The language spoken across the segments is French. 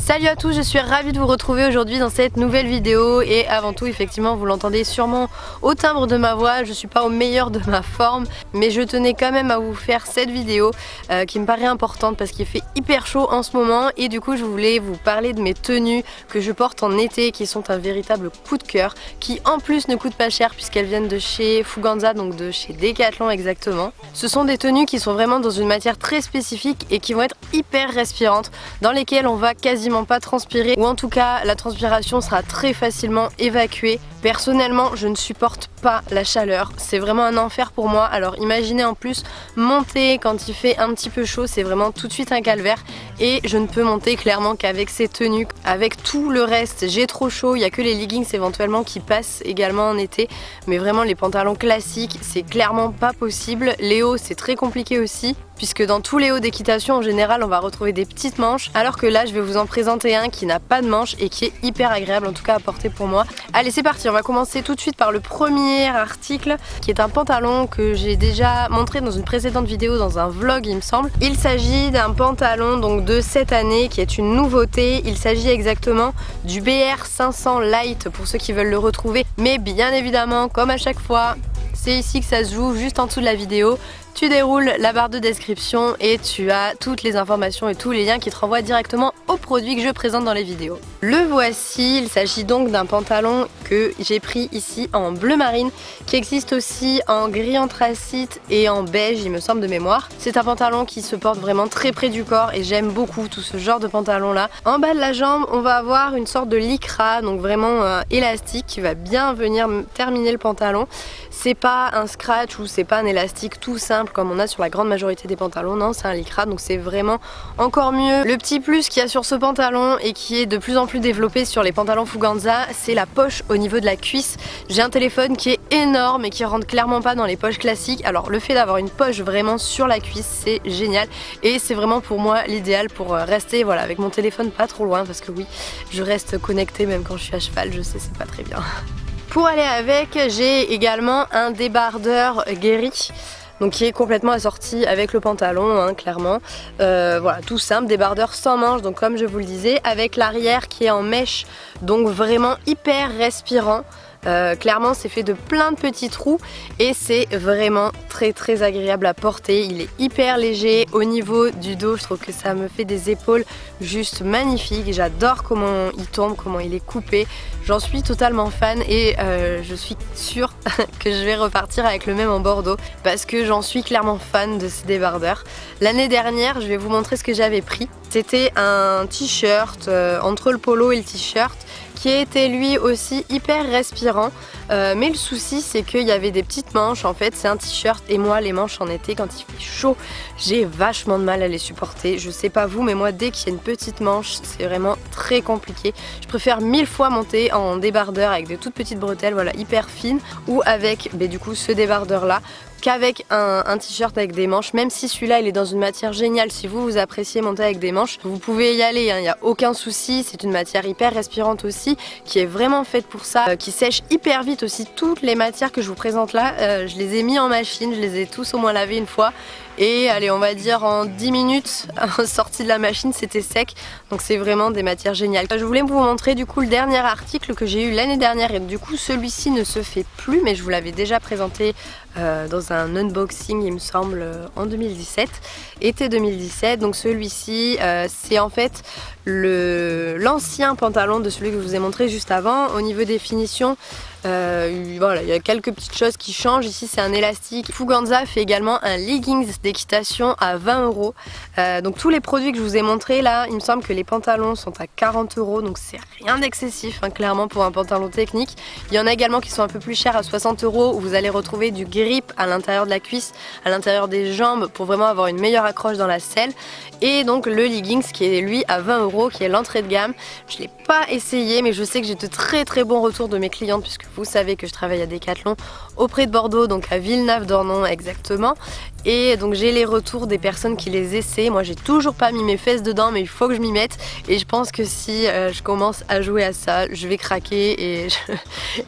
Salut à tous, je suis ravie de vous retrouver aujourd'hui dans cette nouvelle vidéo et avant tout effectivement vous l'entendez sûrement au timbre de ma voix, je suis pas au meilleur de ma forme mais je tenais quand même à vous faire cette vidéo qui me paraît importante parce qu'il fait hyper chaud en ce moment et du coup je voulais vous parler de mes tenues que je porte en été qui sont un véritable coup de cœur, qui en plus ne coûtent pas cher puisqu'elles viennent de chez Fuganza, donc de chez Decathlon exactement. Ce sont des tenues qui sont vraiment dans une matière très spécifique et qui vont être hyper respirantes, dans lesquelles on va quasiment pas transpirer, ou en tout cas la transpiration sera très facilement évacuée. Personnellement je ne supporte pas la chaleur, c'est vraiment un enfer pour moi, alors imaginez en plus monter quand il fait un petit peu chaud, c'est vraiment tout de suite un calvaire et je ne peux monter clairement qu'avec ces tenues. Avec tout le reste j'ai trop chaud, il n'y a que les leggings éventuellement qui passent également en été, mais vraiment les pantalons classiques c'est clairement pas possible. Les hauts c'est très compliqué aussi, puisque dans tous les hauts d'équitation en général on va retrouver des petites manches, alors que là je vais vous en présenter un qui n'a pas de manches et qui est hyper agréable en tout cas à porter pour moi. Allez c'est parti, on va commencer tout de suite par le premier article qui est un pantalon que j'ai déjà montré dans une précédente vidéo, dans un vlog il me semble. Il s'agit d'un pantalon donc de cette année qui est une nouveauté, il s'agit exactement du BR 500 Light pour ceux qui veulent le retrouver, mais bien évidemment comme à chaque fois c'est ici que ça se joue, juste en dessous de la vidéo. Tu déroules la barre de description et tu as toutes les informations et tous les liens qui te renvoient directement aux produits que je présente dans les vidéos. Le voici, il s'agit donc d'un pantalon que j'ai pris ici en bleu marine, qui existe aussi en gris anthracite et en beige il me semble de mémoire. C'est un pantalon qui se porte vraiment très près du corps et j'aime beaucoup tout ce genre de pantalon là. En bas de la jambe on va avoir une sorte de lycra, donc vraiment élastique qui va bien venir terminer le pantalon. C'est pas un scratch ou c'est pas un élastique tout simple comme on a sur la grande majorité des pantalons, non c'est un lycra donc c'est vraiment encore mieux. Le petit plus qu'il y a sur ce pantalon et qui est de plus en plus développé sur les pantalons Fuganza, c'est la poche au niveau de la cuisse. J'ai un téléphone qui est énorme et qui rentre clairement pas dans les poches classiques, alors le fait d'avoir une poche vraiment sur la cuisse c'est génial et c'est vraiment pour moi l'idéal pour rester voilà, avec mon téléphone pas trop loin, parce que oui je reste connectée même quand je suis à cheval, je sais c'est pas très bien. Pour aller avec, j'ai également un débardeur Guéry, donc qui est complètement assorti avec le pantalon, hein, clairement. Voilà, tout simple, débardeur sans manche, donc comme je vous le disais, avec l'arrière qui est en mèche, donc vraiment hyper respirant. Clairement c'est fait de plein de petits trous et c'est vraiment très agréable à porter. Il est hyper léger. Au niveau du dos je trouve que ça me fait des épaules juste magnifiques. J'adore comment il tombe, comment il est coupé. J'en suis totalement fan et je suis sûre que je vais repartir avec le même en Bordeaux parce que j'en suis clairement fan de ces débardeurs. L'année dernière, je vais vous montrer ce que j'avais pris. C'était un t-shirt entre le polo et le t-shirt qui était lui aussi hyper respirant, mais le souci c'est qu'il y avait des petites manches. En fait c'est un t-shirt et moi les manches en été quand il fait chaud j'ai vachement de mal à les supporter. Je sais pas vous mais moi dès qu'il y a une petite manche c'est vraiment très compliqué. Je préfère 1000 fois monter en débardeur avec des toutes petites bretelles, voilà, hyper fines, ou avec du coup ce débardeur là, qu'avec un t-shirt avec des manches. Même si celui-là il est dans une matière géniale, si vous appréciez monter avec des manches, vous pouvez y aller, hein, il n'y a aucun souci. C'est une matière hyper respirante aussi, qui est vraiment faite pour ça, qui sèche hyper vite aussi. Toutes les matières que je vous présente là, je les ai mis en machine, je les ai tous au moins lavés une fois. Et allez on va dire en 10 minutes sorti de la machine c'était sec, donc c'est vraiment des matières géniales. Je voulais vous montrer du coup le dernier article que j'ai eu l'année dernière et du coup celui-ci ne se fait plus mais je vous l'avais déjà présenté dans un unboxing il me semble en 2017, été 2017. Donc celui-ci c'est en fait l'ancien pantalon de celui que je vous ai montré juste avant. Au niveau des finitions voilà, il y a quelques petites choses qui changent. Ici c'est un élastique. Fuganza fait également un leggings d'équitation à 20 €. Donc tous les produits que je vous ai montrés là, il me semble que les pantalons sont à 40 €, donc c'est rien d'excessif hein, clairement pour un pantalon technique. Il y en a également qui sont un peu plus chers à 60 € où vous allez retrouver du grip à l'intérieur de la cuisse, à l'intérieur des jambes pour vraiment avoir une meilleure accroche dans la selle. Et donc le leggings qui est lui à 20 € qui est l'entrée de gamme. Je l'ai pas essayé mais je sais que j'ai de très bons retours de mes clientes puisque vous savez que je travaille à Decathlon auprès de Bordeaux, donc à Villeneuve-d'Ornon exactement. Et donc j'ai les retours des personnes qui les essaient. Moi j'ai toujours pas mis mes fesses dedans, mais il faut que je m'y mette. Et je pense que si je commence à jouer à ça, je vais craquer et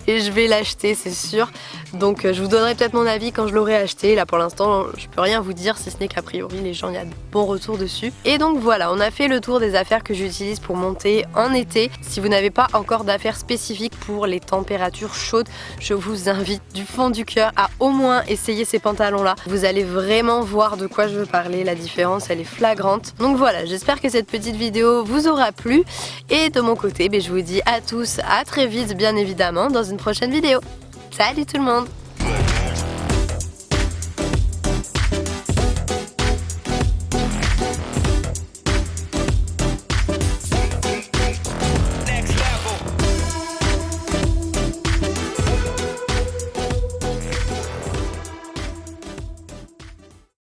je vais l'acheter, c'est sûr. Donc je vous donnerai peut-être mon avis quand je l'aurai acheté. Là pour l'instant je peux rien vous dire, si ce n'est qu'a priori les gens, il y a de bons retours dessus. Et donc voilà, on a fait le tour des affaires que j'utilise pour monter en été. Si vous n'avez pas encore d'affaires spécifiques pour les températures chaudes, je vous invite du fond du cœur à au moins essayer ces pantalons là. Vous allez vraiment voir de quoi je veux parler, la différence elle est flagrante. Donc voilà, j'espère que cette petite vidéo vous aura plu. Et de mon côté, je vous dis à tous à très vite bien évidemment dans une prochaine vidéo. Salut tout le monde!